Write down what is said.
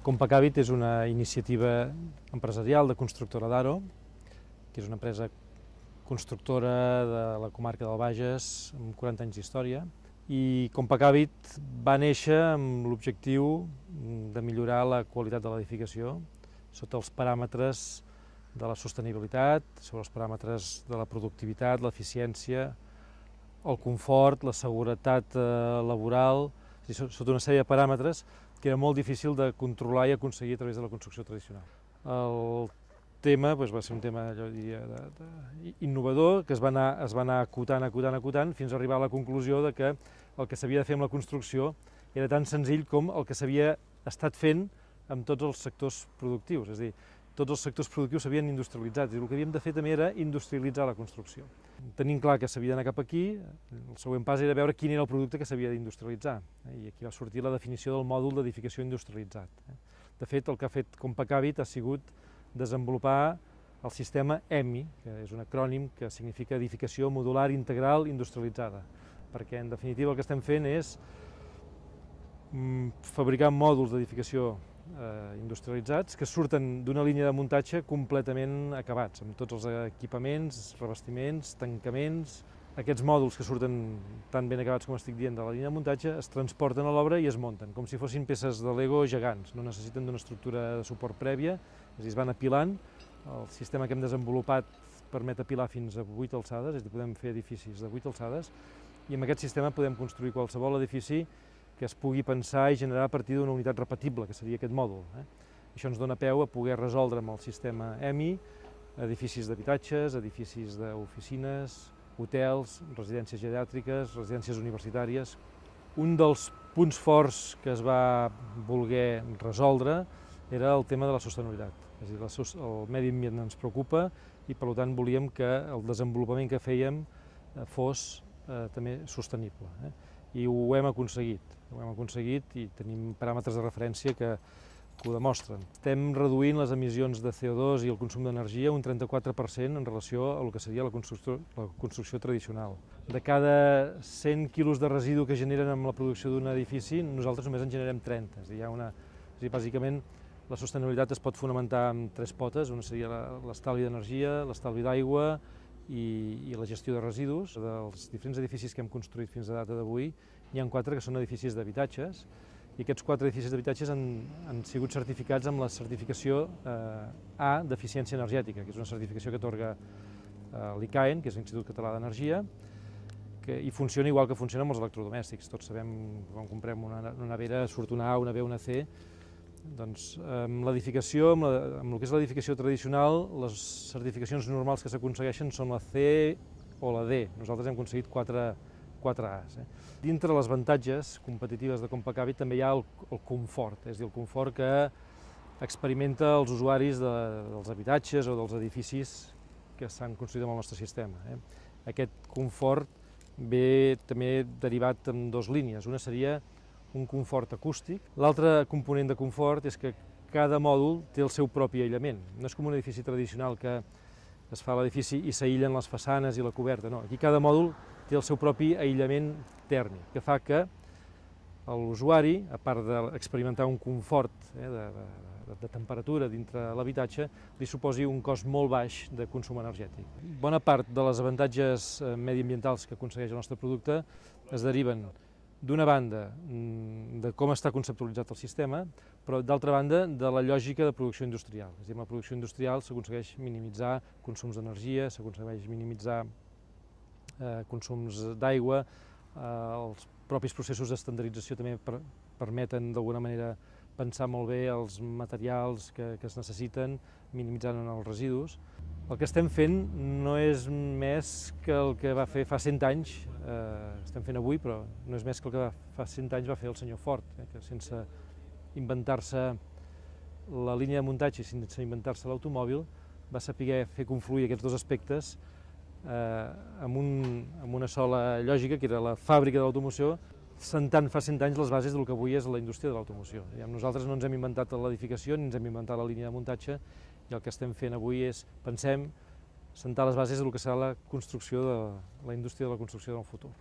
Compacàbit és una iniciativa empresarial de constructora d'Aro, que és una empresa constructora de la comarca del Bages amb 40 anys d'història, i Compacàbit va néixer amb l'objectiu de millorar la qualitat de l'edificació sota els paràmetres de la sostenibilitat, sobre els paràmetres de la productivitat, l'eficiència, el confort, la seguretat laboral, sota una sèrie de paràmetres que era molt difícil de controlar i aconseguir a través de la construcció tradicional. El tema va ser un tema, jo diria, innovador, que es va anar acotant fins a arribar a la conclusió de que el que s'havia de fer amb la construcció era tan senzill com el que s'havia estat fent amb tots els sectors productius, és a dir, tots els sectors productius s'havien industrialitzat, i el que havíem de fer també era industrialitzar la construcció. Tenint clar que s'havia d'anar cap aquí, el següent pas era veure quin era el producte que s'havia d'industrialitzar, i aquí va sortir la definició del mòdul d'edificació industrialitzat. De fet, el que ha fet Compacàbit ha sigut desenvolupar el sistema EMI, que és un acrònim que significa Edificació Modular Integral Industrialitzada, perquè en definitiva el que estem fent és fabricar mòduls d'edificació industrialitzats que surten d'una línia de muntatge completament acabats, amb tots els equipaments, revestiments, tancaments. Aquests mòduls que surten tan ben acabats com estic dient de la línia de muntatge es transporten a l'obra i es munten, com si fossin peces de Lego gegants, no necessiten d'una estructura de suport prèvia, és a dir, es van apilant. El sistema que hem desenvolupat permet apilar fins a 8 alçades, és a dir, podem fer edificis de 8 alçades, i amb aquest sistema podem construir qualsevol edifici que es pugui pensar i generar a partir d'una unitat repetible, que seria aquest mòdul. Això ens dona peu a poder resoldre amb el sistema EMI edificis d'habitatges, edificis d'oficines, hotels, residències geriàtriques, residències universitàries. Un dels punts forts que es va voler resoldre era el tema de la sostenibilitat. És a dir, el medi ambient ens preocupa i per tant volíem que el desenvolupament que fèiem fos també sostenible. I ho hem aconseguit i tenim paràmetres de referència que ho demostren. Estem reduint les emissions de CO2 i el consum d'energia un 34% en relació a el que seria la construcció tradicional. De cada 100 quilos de residu que generen amb la producció d'un edifici, nosaltres només en generem 30. És a dir, bàsicament, la sostenibilitat es pot fonamentar en 3 potes, una seria l'estalvi d'energia, l'estalvi d'aigua i la gestió de residus. Dels diferents edificis que hem construït fins a data d'avui, n'hi ha 4 que són edificis d'habitatges, i aquests 4 edificis d'habitatges han sigut certificats amb la certificació A d'eficiència energètica, que és una certificació que atorga l'ICAEN, que és l'Institut Català d'Energia, i funciona igual que funciona amb els electrodomèstics. Tots sabem que quan comprem una nevera surt una A, una B, una C. Doncs amb l'edificació, amb el que és l'edificació tradicional, les certificacions normals que s'aconsegueixen són la C o la D. Nosaltres hem aconseguit 4 A's. Dintre les avantatges competitives de Compacàbit també hi ha el confort, és a dir, el confort que experimenta els usuaris dels habitatges o dels edificis que s'han construït amb el nostre sistema. Aquest confort ve també derivat en 2 línies. Una seria un confort acústic. L'altre component de confort és que cada mòdul té el seu propi aïllament. No és com un edifici tradicional que es fa l'edifici i s'aïllen les façanes i la coberta. No, aquí cada mòdul té el seu propi aïllament tèrmic, que fa que l'usuari, a part d'experimentar un confort de temperatura dintre l'habitatge, li suposi un cost molt baix de consum energètic. Bona part de les avantatges mediambientals que aconsegueix el nostre producte es deriven d'una banda de com està conceptualitzat el sistema, però d'altra banda de la lògica de producció industrial. És a dir, amb la producció industrial s'aconsegueix minimitzar consums d'energia, s'aconsegueix minimitzar consums d'aigua, els propis processos d'estandardització també permeten d'alguna manera pensar molt bé els materials que es necessiten, minimitzant els residus. El que estem fent no és més que el que va fer fa 100 anys, estem fent avui, però no és més que el que fa 100 anys va fer el senyor Ford, que sense inventar-se la línia de muntatge i sense inventar-se l'automòbil va saber fer confluir aquests 2 aspectes amb una sola lògica, que era la fàbrica de l'automoció, sentant fa 100 anys les bases del que avui és la indústria de l'automoció. Nosaltres no ens hem inventat l'edificació ni ens hem inventat la línia de muntatge, i el que estem fent avui és, pensem, sentar les bases del que serà la construcció de la indústria de la construcció del futur.